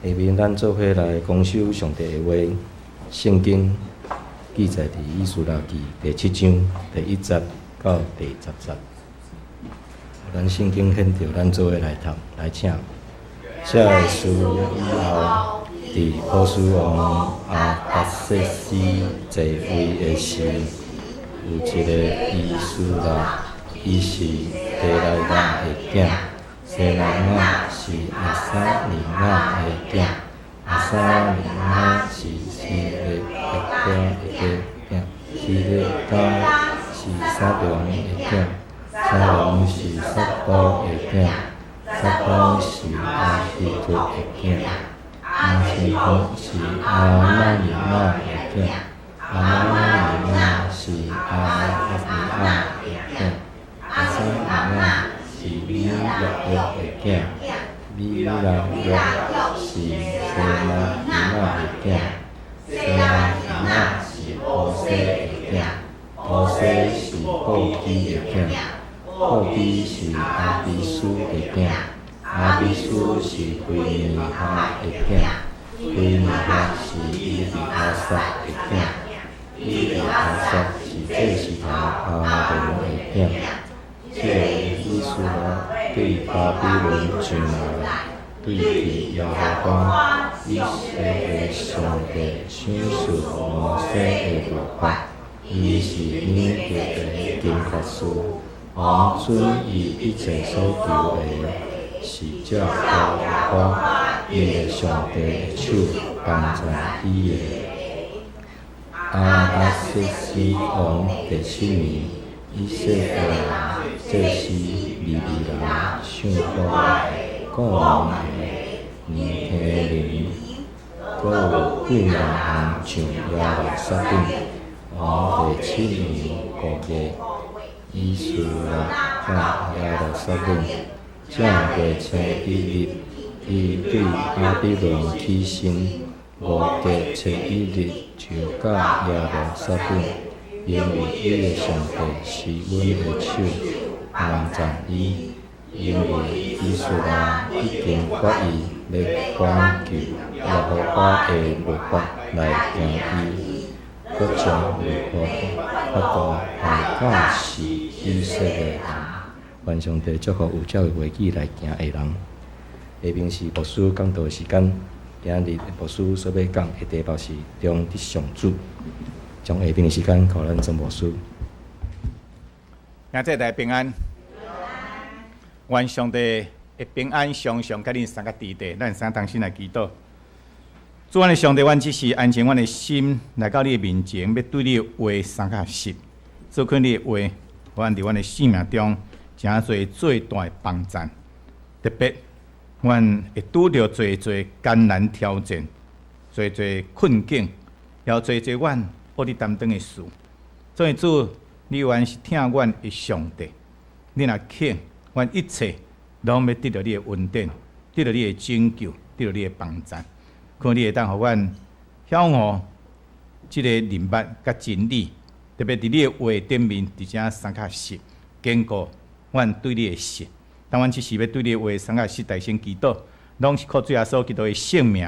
下面咱做伙来讲授上帝的话，圣经记载伫以斯拉记第7章第1节到第10节。咱圣经献着，咱做伙来读来请。这个事以后，伫波斯王阿达瑟斯继位的时，有一个以斯拉，伊是第来人的囝。西拉雅是阿撒利雅的囝，阿撒利雅是希勒的囝，希勒是撒龙的囝，撒龙是撒都的囝，撒都是阿希图的囝，阿希图是阿玛利亚的囝，阿玛利亚是阿弗利亚的囝，阿撒利亚是米勒的囝，米勒是西拉米亚的囝，西拉米亚是波西的囝，波西是布基的囝，布基是阿比苏的囝，阿比苏是菲尼哈的囝，菲尼哈是伊利阿撒的囝，伊利阿撒是这时头阿伦的囝。这个以斯拉对巴比伦进来，对其耶和华以色列上帝显示摩西的律法，伊是领导的经法师，王准伊一切所求的，是照耶和华伊的上帝的手帮助伊的。阿达瑟斯王第7年，以色列人。这是利人上好国王的年轻人，阁有几万项上耶路撒冷。王第7年5月，以斯拉到耶路撒冷，正月初1日，伊对巴比伦起身，5月初1日就到耶路撒冷，因为伊的上帝是阮的手。帮助伊，因为以斯拉已经决意要挽救耶和华的律法来行伊，搁将律法发动来教示以色列人。愿上帝祝福有照的话语来行的人。下面是牧师讲道时间，今日牧师所要讲的题目是中的上主，将下面的时间交咱做牧师。今日大家平安，愿上帝的平安常常甲恁三个伫地，咱三同心来祈祷。主阮的上帝，阮只是安静阮的心来到你的面前，要对你的话三个实，做开你的话，阮伫阮的生命中真侪最大的帮助。特别，阮会拄着侪艰难挑战，侪困境，也有侪阮互你担当的事。所以主，你原是听阮的上帝，你若肯，阮一切拢要得到你的恩典，得到你的拯救，得到你的帮助。看你会当互阮晓悟即个明白甲真理，特别伫你的话顶面，伫遮三较实，坚固阮对你的信。当阮即时要对你的话三较实，大声祈祷，拢是靠主耶稣基督的圣名，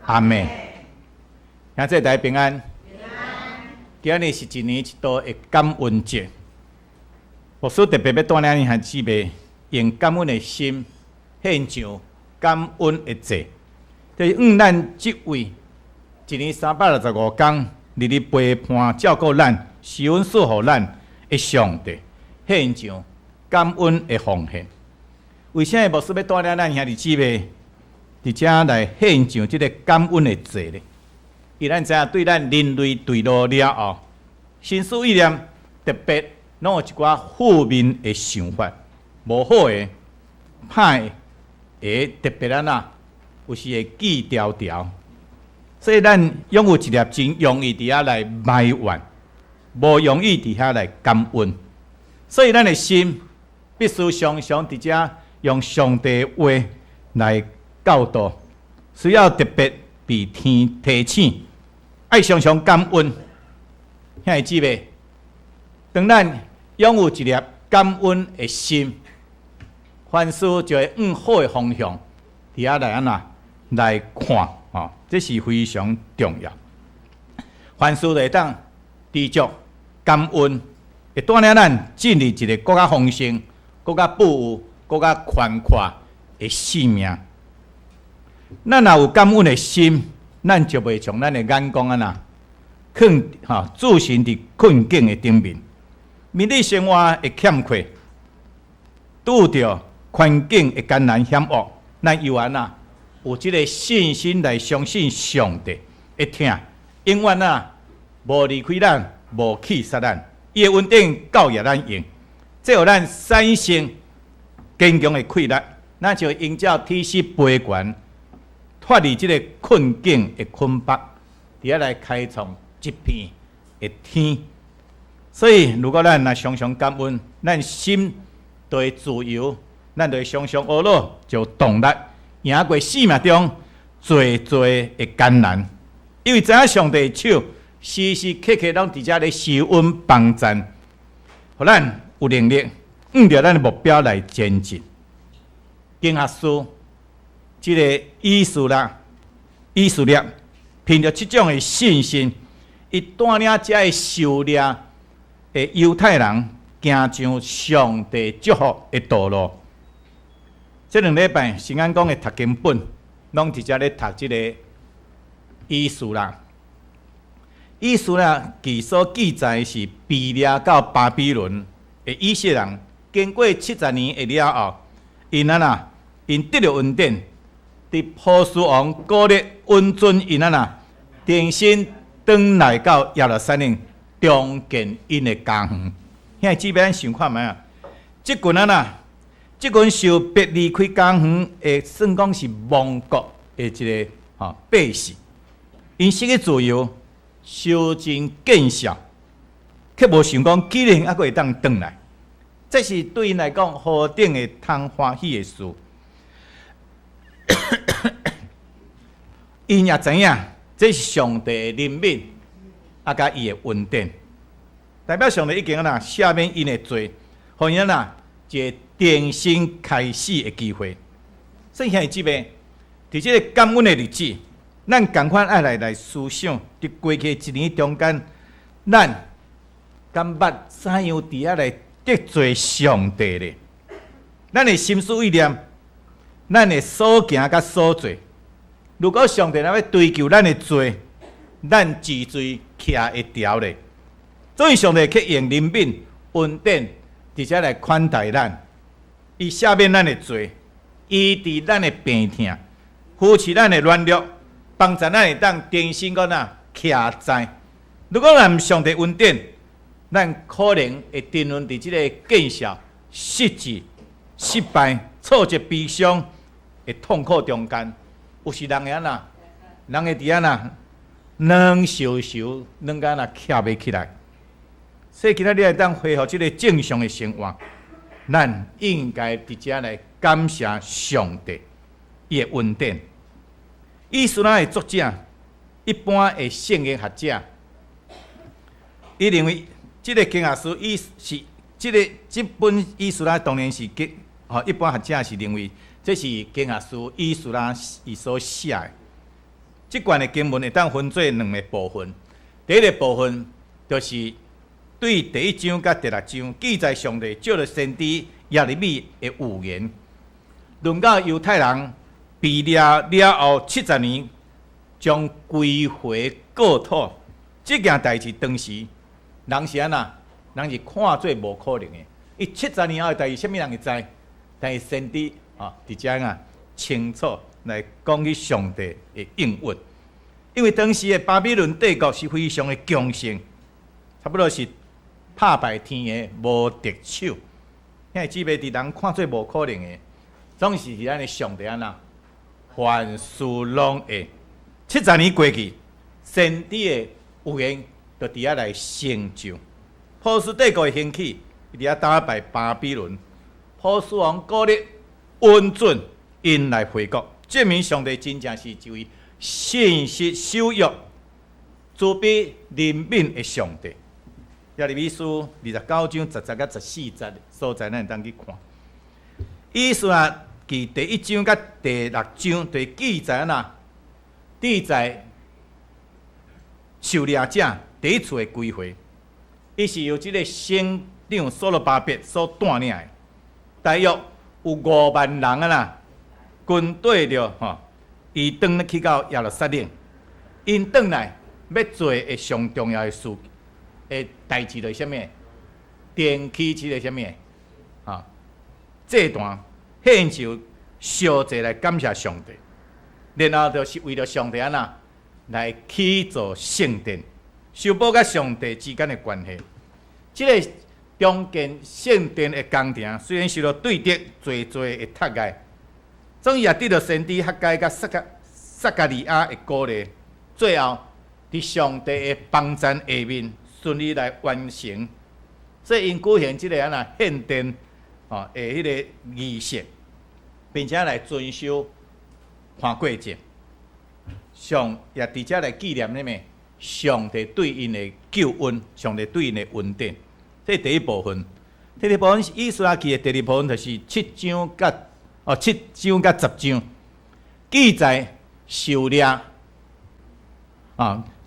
阿门。现在大家平安。今日是一年一度的感恩节，牧师特别要带领恁孩姊妹用感恩的心献上感恩的祭，就是咱这位1年365天日日陪伴照顾咱、施恩赐予咱的上帝，献上感恩的奉献。为啥牧师要带领咱兄弟姊妹伫遮来献上这个感恩的祭呢？伊咱知影对咱人类对路了后，心思意念特别拢有一寡负面的想法，无好的、歹的，特别有时会记条条。所以咱拥有一粒真容易伫遐来埋怨，无容易伫遐来感恩。所以咱的心必须常常伫遮用上帝的话来教导，需要特别被天提醒。爱常常感恩，兄弟姊妹，当咱拥有一粒感恩的心，凡事就会往好的方向，伫遐来来看，这是非常重要。凡事会当知足、感恩，会带领咱进入一个更加丰盛、更加富有、更加宽阔的生命。咱若有感恩的心，咱就袂从咱的眼光自身伫困境的顶面，面对生活的欠缺，拄着环境的艰难险恶，咱犹原有这个信心来相信上帝会听，永远无离开咱，无弃杀咱，伊的稳定教育咱用，这互咱产生坚强的气力，咱就应照体式飞悬，脱离这个困境的捆绑，伫遐来开创一片的天。所以，如果咱常常感恩，咱心就会自由，咱就会常常学乐，就动力赢过生命中最的艰难。因为知影上帝手时时刻刻拢伫遮咧施恩帮赞，互咱有能力向着咱的目标来前进。经学书这个以斯列，凭着这种的信心，伊带领遮的狩猎的犹太人行上上帝祝福的道路。这2礼拜神安讲的读经本，拢伫遮咧读这个以斯列。以斯列记所记载是被掠到巴比伦的以色列人，经过70年的了后，因得了恩典，伫波斯王古列恩准因重新转来到耶路撒冷，重建因的家园。现在咱想看觅即群受迫离开家园的，算讲是亡国的一个百姓，因失去自由，受尽见笑，却无想讲既然还会当转来，这是对因来讲何等的通欢喜的事。因也知影这是上帝的怜悯，甲伊的恩典，代表上帝已经赦免因的罪，互因一个重新开始的机会。所以现在伫这个感恩的日子，咱赶快爱来思想，伫过去1年中间，咱敢捌怎样伫遐来得罪上帝咧？咱的心思意念，咱的所行甲所做，如果上帝要追究咱的罪，咱治罪徛会牢咧。所以上帝去用怜悯、恩典，直接来款待咱，伊赦免咱的罪，医治咱的病痛，扶持咱的软弱，帮助咱会当重新徛在。如果咱上帝恩典，咱可能会沉沦伫这个见笑、失志、失败、挫折、悲伤的痛苦中间。有时人会人会伫遐软烧烧，软甲徛袂起来。所以今仔日会当恢复这个正常的生活，咱应该伫遮来感谢上帝伊的恩典。以斯拉的作者，一般的圣经学者，伊认为这个经学书是这本以斯拉当然是一般学者是认为这是经学书以斯拉伊所写的。这段的经文会当分做2个部分，第一个部分就是对第1章甲第6章记载上帝借着先知耶利米的预言，论到犹太人被掠了后70年将归回故土这件代志，当时人是人是看做无可能的。伊70年后的代志，什么人会知？但是先知伫遮清楚来讲起上帝的应允，因为当时的巴比伦帝国是非常的强盛，差不多是拍败天的无敌手。现在姊妹伫人看做无可能的，总是咱的上帝凡事拢会。70年过去，先知的预言就伫遐来成就。波斯帝国的兴起，伫遐打败巴比伦，波斯王古列恩准因来回国，证明上帝真正是一位信实守约、慈悲怜悯的上帝。耶利米书29章10节到14节所在，咱当去看。以斯拉记第1章甲第6章就记载记载狩猎者第一次的归回，伊是由即个省长所罗巴伯所带领的，大约有5万人军队着伊转去到耶路撒冷，因转来要做的上重要的事的代志就是啥物？奠基即个啥物？这段献上烧祭来感谢上帝，然后就是为了上帝来起造圣殿，修补甲上帝之间的关系。这个中建圣殿的工程虽然受到对敌侪的迫害，总也得到先知哈该甲撒加利亚的鼓励，最后伫上帝的帮赞下面顺利来完成。所以因举行这个献殿的迄个仪式，并且来遵守叛国节，也伫遮来纪念上帝对因的救恩，上帝对因的恩典。这是第一部分。第二部分是以斯拉记的第二部分，就是7章甲10章，记载狩猎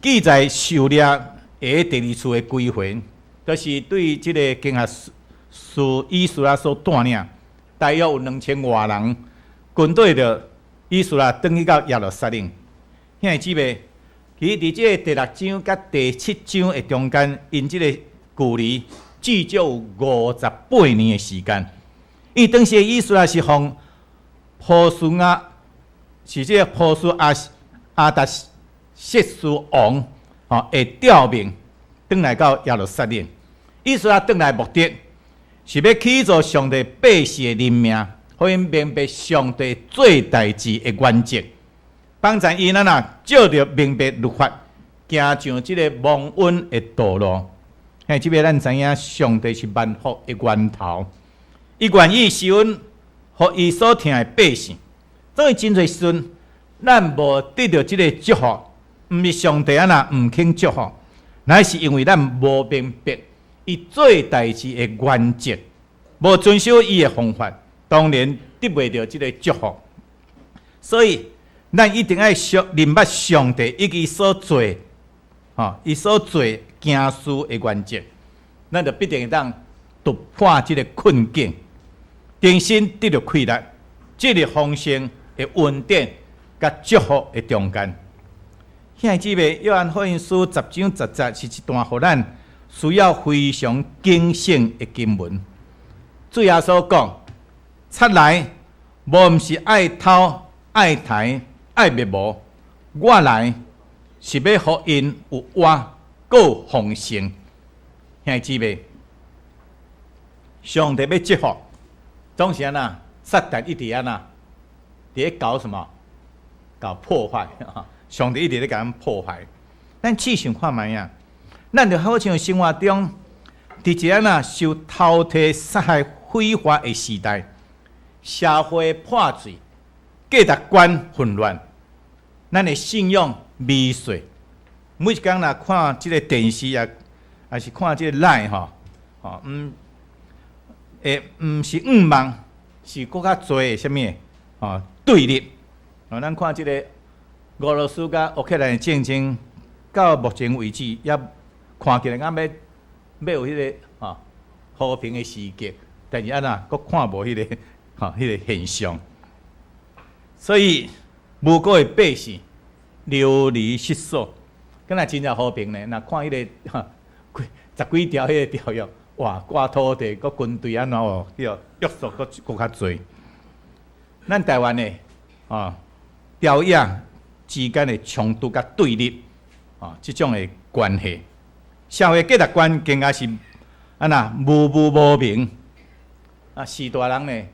记载狩猎的第2次的归回，就是对这个经学士以斯拉所带领，大约有2000多人军队着以斯拉转去到耶路撒冷。兄弟姊妹，其实伫这个第6章甲第7章的中间，因这个距离至少有58年的时间。因为当时的以斯拉是从波斯亚，是这个波斯阿达谢斯王的调命，转来到耶路撒冷。以斯拉转来目的是要起造上帝百姓的人命，互因明白上帝做代志的原则，帮助因照着明白律法，行上这个蒙恩的道路。即个咱知影，上帝是万福的源头，伊愿意施恩，互伊所听的百姓。所以真侪时阵，咱无得到这个祝福，毋是上帝毋肯祝福，乃是因为咱无明白伊做代志的原则，无遵守伊的方法，当然得袂到这个祝福。所以，咱一定要明白上帝以及所做，伊所做行事的原则，咱就必定会当突破这个困境，重新得到快乐，这个丰盛的恩典甲祝福的中间。兄弟姊妹，约翰福音书10章10节是一段互咱需要非常警醒的经文。主耶稣讲：出来，无毋是爱偷、爱财、爱灭无，我来是要互因有活，够丰盛。兄弟姊妹，上帝要祝福，总是撒旦一直伫咧搞什么？搞破坏。上帝一直咧甲咱破坏。咱试想看觅啊，咱就好像生活中，伫一个受偷摕、杀害、毁坏的时代，社会破碎，价值观混乱，咱的信仰迷碎。每一天看这个电视也是看这个 Line 毋是望，是更较多的什么对立。咱看这个俄罗斯甲乌克兰的战争，到目前为止也看起来要有迄个和平的时局，但是佫看无迄个现象。所以无辜的百姓流离失所。敢若真正和平呢？若看迄个10几条迄个条约，哇，刮土地，佮军队安怎哦，约束佮较侪。咱台湾的朝野之间的冲突甲对立，即种的关系，社会价值观更加是无明。士大人呢，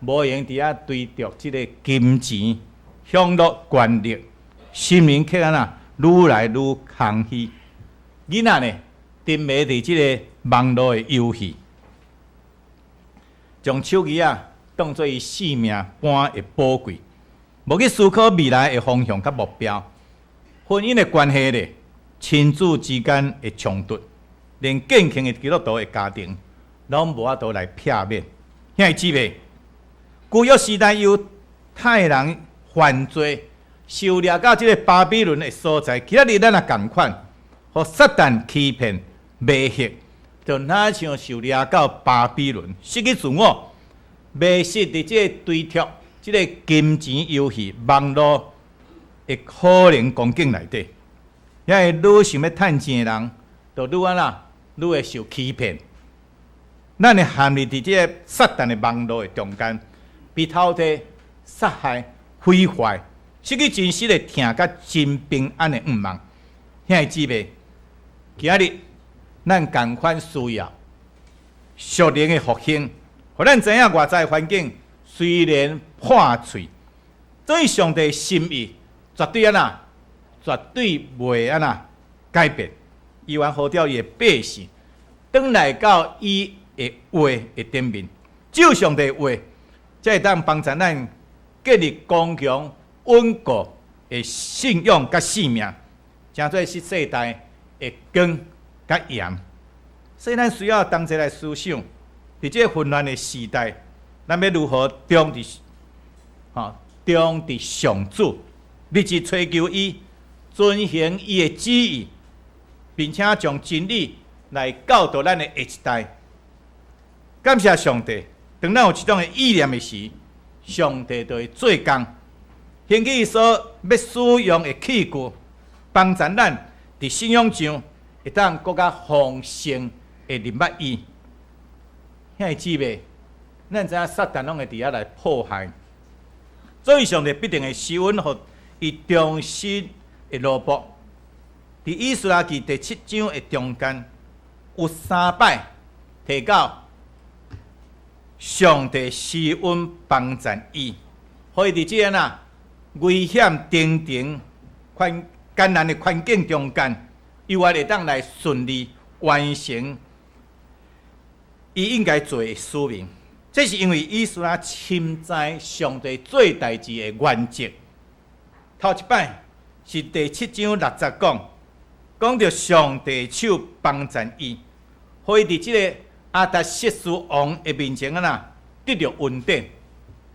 无用伫遐追逐即个金钱、享乐、权力，心灵却愈来愈空虚。囡仔呢，沉迷伫即个网络的游戏，将手机当作伊性命般的宝贵，无去思考未来的方向甲目标。婚姻的关系呢，亲子之间的冲突，连健康的基督徒的家庭，拢无法度来避免。兄弟姊妹，旧约时代犹太人犯罪，受掠到即个巴比伦的所在，今仔日咱也共款，互撒旦欺骗、迷惑，就哪像受掠到巴比伦，失去自我，迷失伫即个堆贴、即个金钱游戏、网络的可能光景内底，因为愈想要趁钱的人，就愈安那，愈会受欺骗。咱会陷入伫即个撒旦的网络的中间，被偷摕、杀害、毁坏，失去真实的疼甲真平安的愿望。兄弟姊妹，今仔日咱共款需要属灵的复兴，互咱知影外在环境虽然破碎，对上帝的心意绝对安那，绝对袂安那改变。伊愿呼召伊的百姓，转来到伊的话的顶面，照上帝的话，才会当帮助咱建立刚强稳固的信仰甲性命，诚做是世代的光甲盐。所以咱需要同齐来思想，伫这混乱的时代，咱要如何忠伫上主，立志追求伊，遵行伊的旨意，并且将真理来教导咱的下一代。感谢上帝，当咱有这种的意念的时，上帝就会做工，兴起伊所要使用的器具，帮助咱伫信仰上会当更加丰盛的入捌伊。兄弟姊妹，咱知影撒旦拢会伫遐来迫害，所以上帝必定会施恩予伊忠心的奴仆。伫以斯拉记第7章的中间，有3摆提到上帝施恩帮助伊，可以伫即个危险重重、艰难的环境中间，伊还会当来顺利完成伊应该做的使命。这是因为以斯拉深知上帝做代志的原则。头一摆是第7章60讲到上帝手帮助伊，可以伫即个阿达瑟斯王的面前得到稳定，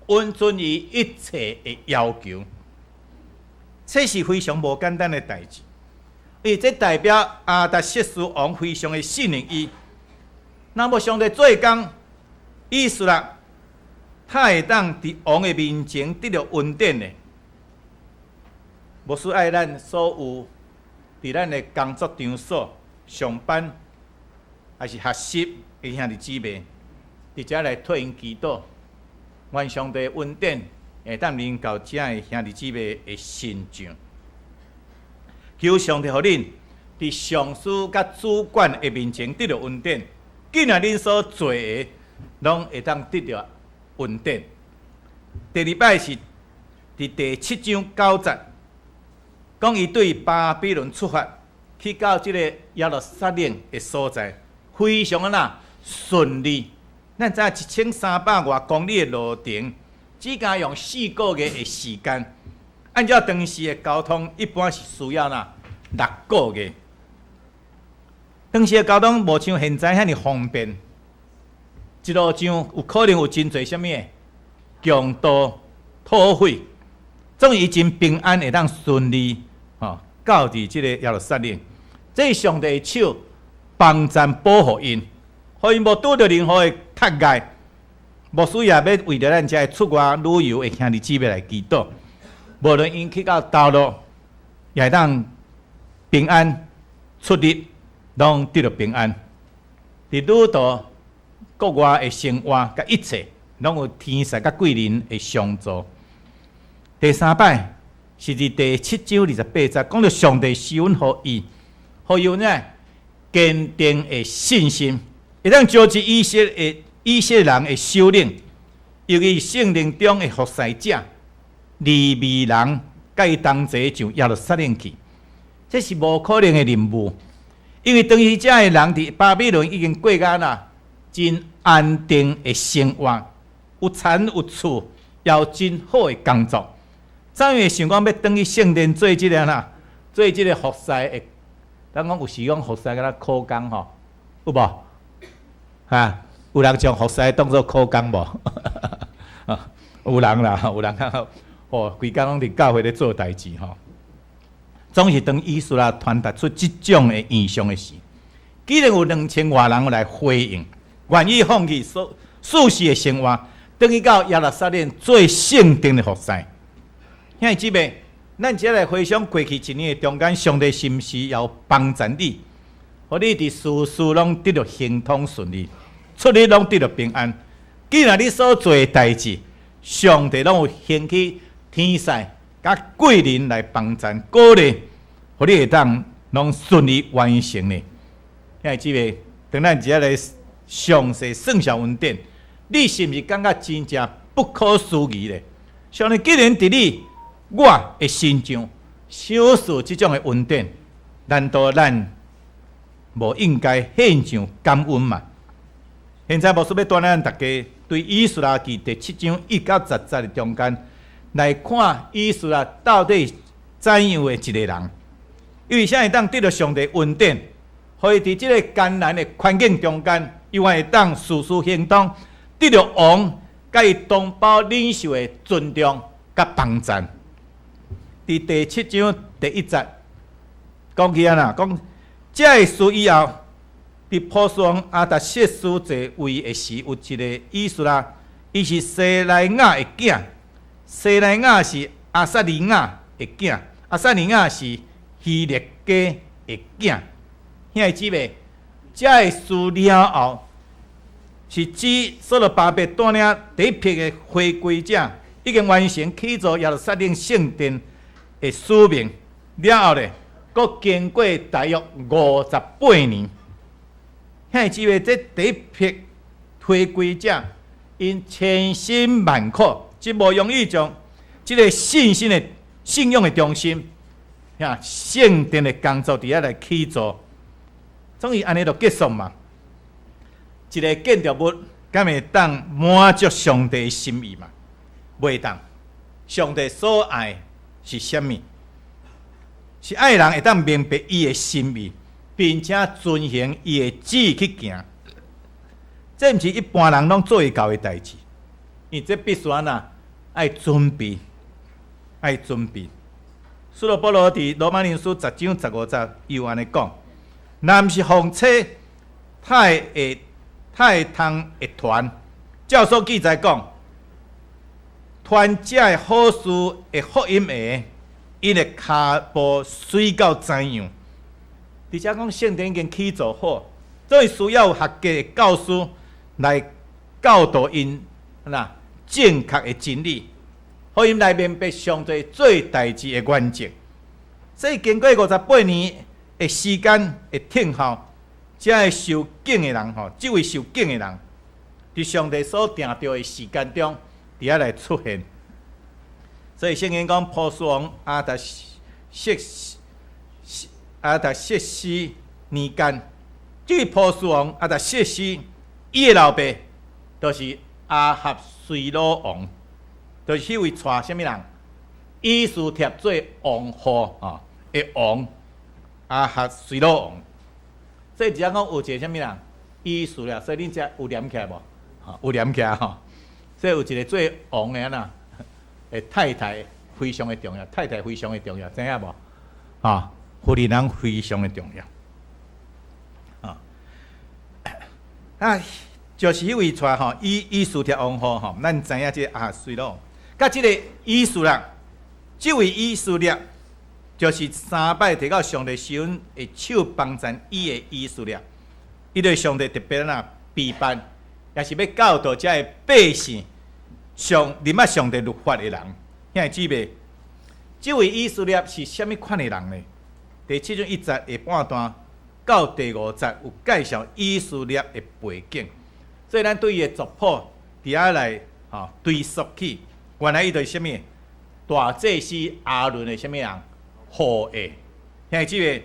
温准伊一切的要求。这是非常无简单的代志，因为这代表阿达瑟斯王非常的信任伊。那么上帝做工，意思啦，他会当伫王的面前得到稳定的，无需爱咱所有伫咱的工作场所上班，还是学习的兄弟姊妹，伫遮来替因祈祷，愿上帝稳定会当临到遮的兄弟姊妹的身上。求上帝予恁伫上司甲主管的面前得到稳定，既然恁所做的拢会当得到稳定。第二摆是伫第7章9节，讲伊对巴比伦出发，去到即个耶路撒冷的所在，非常顺利。咱知1300多公里的路程，只敢用4个月的时间。按照当时的交通，一般是需要6个月。当时的交通无像现在遐尼方便，一路上有可能有真侪什么强盗、土匪，总伊真平安会当顺利到伫即个耶路撒冷。这是上帝的手帮助保护因，互因无拄到任何的窒碍，无需要要为着咱遮出外旅游的兄弟姊妹来祈祷。无论因去到道路，也会当平安出入，拢得到平安。伫旅途国外的生活甲一切，拢有天使甲贵人的相助。第3摆是伫第7章28节，讲到上帝施恩予伊，予伊有坚定的信心，会当召集以色列人的首领，尤其圣灵中的服侍者、利未人，甲伊同齐上耶路撒冷去。这是无可能的任务，因为当时遮的人伫巴比伦已经过到真安定的生活，有田有厝，也有真好的工作。怎会想讲要转去圣殿做即个做即个服侍的？咱讲有时讲服侍敢苦工吼，有无？有人将服侍当作苦工无？有人啦，有人规工拢伫教会咧做代志吼，总是当以斯拉传达出即种的异象的事。既然有2000外人来回应，愿意放弃世事的生活，等去到耶路撒冷最圣殿的服侍。兄弟姊妹，咱只来回想过去一年的中间，上帝是毋是要帮助你，互你伫事事拢得到亨通顺利，出入拢得到平安。既然你所做的代志，上帝拢有兴起天使甲贵人来帮助鼓励，互你会当拢顺利完成呢。兄弟姊妹，当咱只来详细算小恩典，你是毋是感觉真正不可思议呢？上帝既然伫你我的心上小受即种的恩典，难道咱无应该献上感恩嘛？现在牧师要带咱大家对以斯拉记第7章1到10节的中间来看以斯拉到底怎样的一个人，因为啥会当得到上帝恩典，可以伫即个艰难的环境中间，伊会当事事行动，得到王甲伊同胞领袖的尊重甲帮助。伫第7章第1节讲起啊，讲这个事以后，伫波斯王阿达谢斯在位的时，有一个以斯拉，伊是西莱亚的囝，西莱亚是阿撒利亚的囝，阿撒利亚是希列家的囝。兄弟姊妹，这个事了后，是指所罗巴伯带领第一批的回归者，已经完成起造耶路撒冷圣殿的使命了后咧，佫经过大约58年。兄弟姊妹，这第一批回归者，因千辛万苦，真无容易将这个信心的、信仰的中心，圣殿的工作伫遐来起造，总是安尼就结束嘛。一个建筑物，敢会当满足上帝的心意嘛？袂当。上帝所爱是啥物？是爱人会当明白伊的心意，并且遵行伊的旨意去行。这毋是一般人拢做会到的代志，因为这必须爱准备，爱准备。使徒保罗伫罗马人书10章15节又安尼讲：若毋是风车太通会传，照所记载讲，传这个好事的福音的，伊的骹步水到怎样？而且讲圣殿已经起造好，所以需要有合格的教师来教导因正确的真理，互因来明白上帝做代志的原则。所以经过58年的时间的听候，这个受敬的人这位受敬的人，伫上帝所定定的时间中，伫遐来出现。所以圣经讲，波斯王阿达谢斯年间，这位波斯王阿达谢斯，伊的老爸就是阿哈随鲁王，就是迄位带什么人？以斯帖做王后的王阿哈随鲁王。所以只要讲有一个什么人，以斯帖，所以恁遮有念起来无？有念起来所以有一个做王的太太非常的重要，太太非常的重要，知影无？夫人非常的重要。就是迄位带以斯帖王后咱知影这个阿随鲁，甲这个以斯帖，这位以斯帖就是3摆摕到上帝施恩的手帮助伊的以斯帖，伊对上帝特别备办，也是要教导这个百姓认上帝律法的人。兄弟姊妹，这位以斯帖是啥物款的人呢？第7章1节下半段到第5节有介绍以斯帖的背景，所以咱对伊的族谱伫遐来追溯起，原来伊就是啥物？大祭司亚伦的啥物人？后裔。兄弟姊妹，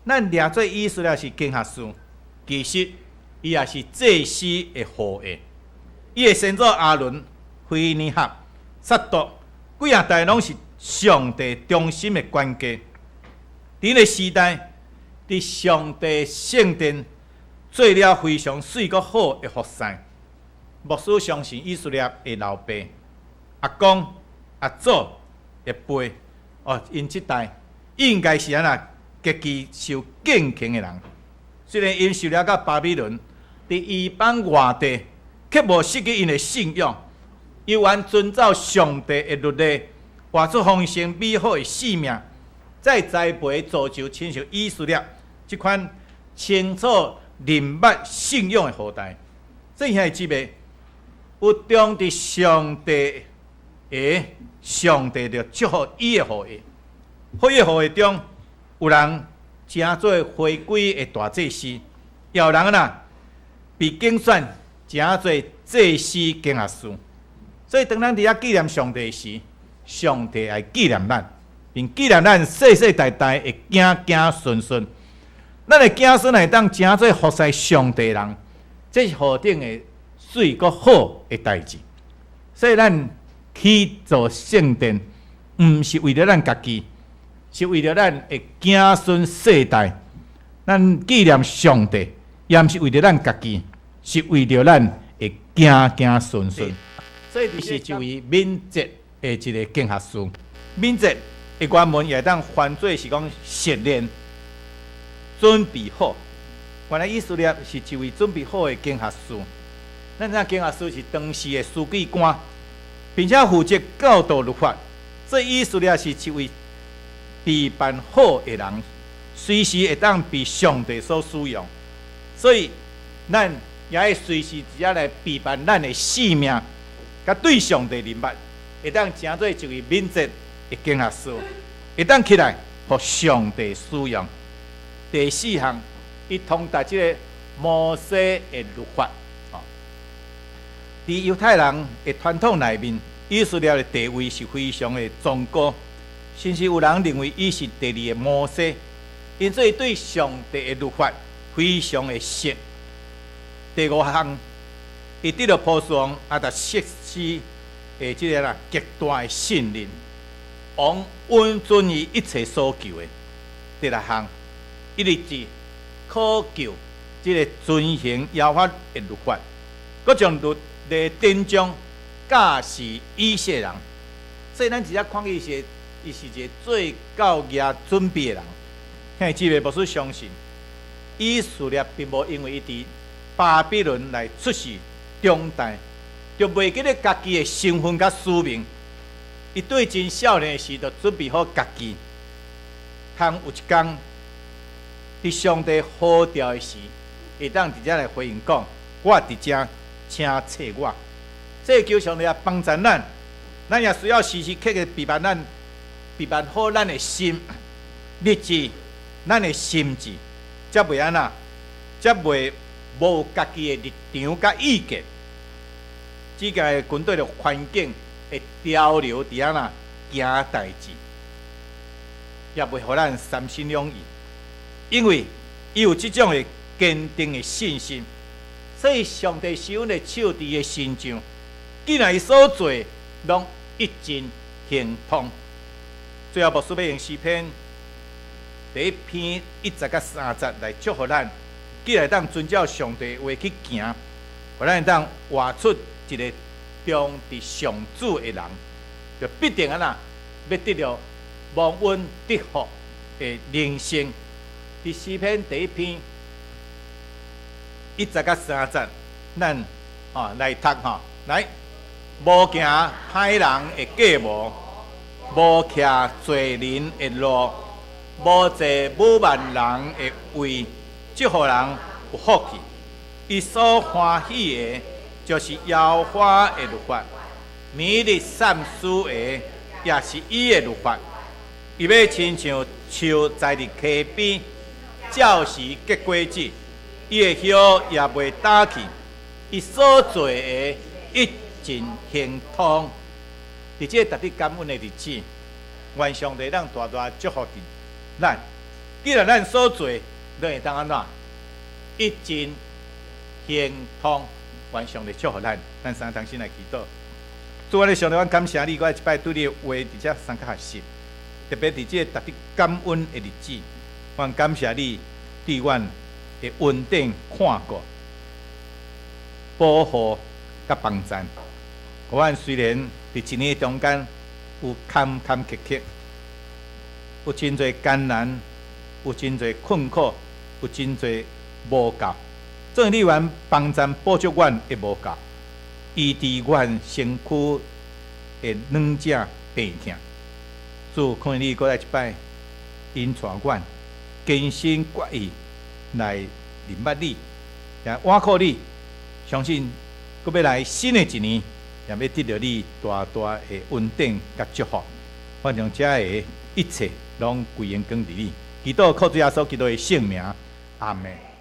咱掠做以斯帖是经学士，其实伊也是祭司的后裔。伊的先祖亚伦、菲尼哈、撒督，几啊代拢是上帝忠心的管家。伫迄个时代，伫上帝圣殿做了非常水阁好的服侍。牧师相信以斯帖的老爸阿公、阿祖的辈，因即代应该是安那极其受敬虔的人。虽然因受了到巴比伦，伫异邦外地，却无失去因的信仰，依然遵照上帝的律例，活出丰盛美好的生命，再栽培造就亲像以色列这款清楚明白信仰的后代。这兄弟姊妹，有中伫上帝的上帝就祝福伊的后裔，后裔后裔中有人成做回归的大祭司，也有人被竞选成做祭司经学士。所以当咱伫遐纪念上帝时，上帝爱纪念咱，并纪念咱世世代代会子子孙孙。咱的子孙会当成做服侍上帝人，这是何等的水阁好的代志。所以咱去做圣殿，毋是为了咱家己，是为了咱的子孙世代。咱纪念上帝，也毋是为了咱家己，是为了咱的子子孙孙。所以是一位敏捷的一个经学士。敏捷的原文也当翻做是讲熟练、准备好。原来以色列是一位准备好的经学士。咱知影经学士是当时的书记官，并且负责教导律法。所以以色列是一位备办好的人，随时会当被上帝所使用。所以咱也会随时只来备办咱的性命。甲对上帝认捌，会当成做一位敏捷的经学士，会当起来，互上帝使用。第四项，伊通达即个摩西的律法。伫犹太人的传统内面，以色列的地位是非常的崇高，甚至有人认为伊是第二个摩西，因此伊对上帝的律法非常的熟。第五项。伊得到波斯王阿达瑟斯的即个极大的信任，王允准伊一切所求的。第六项，伊立志考究即个遵行耶和华的律法，佮将律例典章教示以色列人。所以咱直接看伊是一个最教业准备的人。兄弟姊妹，无需相信，以色列并无因为伊伫巴比伦来出世。中代就袂记得家己的身份甲使命，伊对真少年时就准备好家己，通有一天伫上帝呼召的时，会当直接来回应讲：我伫遮，请找我。这求上帝也帮助咱，咱也需要时时刻刻备办好咱的心、立志、咱的心智，才袂安那，才袂无家己的立场甲意见。即个军队的环境会潮流伫安那行代志，也袂互咱三心两意，因为伊有即种的坚定的信心，所以上帝是阮的手伫的心上，既然伊所做拢一尽行通。最后，牧师要用诗篇第1篇1-3节来祝福咱，既然当遵照上帝的话去行，互咱当活出一个忠伫上主的人，就必定要得到蒙恩得福的人生。伫诗篇第1篇1-3节，咱来读来，无行歹人的计谋，无徛罪人的路，无坐侮慢人的位，祝福人有福气。伊所欢喜的，就是耶和华的律法，每日三思的，也是伊的律法。伊要亲像树栽伫溪边，照时结果子，伊的叶也袂打去。伊所做的一尽行通。伫这特别感恩的日子，愿上帝让大大祝福伫咱。既然咱所做，咱会当安怎？一尽行通。愿上帝祝福咱，咱三同心来祈祷。主啊，上帝，我感谢你，我一摆对你的话伫遮三较学习，特别伫这特别感恩的日子，我感谢你对阮的恩典看顾、保护甲帮助，阮虽然伫一年中间有坎坎坷坷，有真侪艰难，有真侪困苦，有真侪无够。正你愿帮赞补足阮的无够，医治阮身躯的软者病痛。主，看你过来一摆，引带阮坚心决意来认捌你，也倚靠你，相信阁要来新的一年，也要得到你大大的稳定甲祝福。我将这个一切拢归因讲伫你，祈祷靠主耶稣基督的圣名，阿门。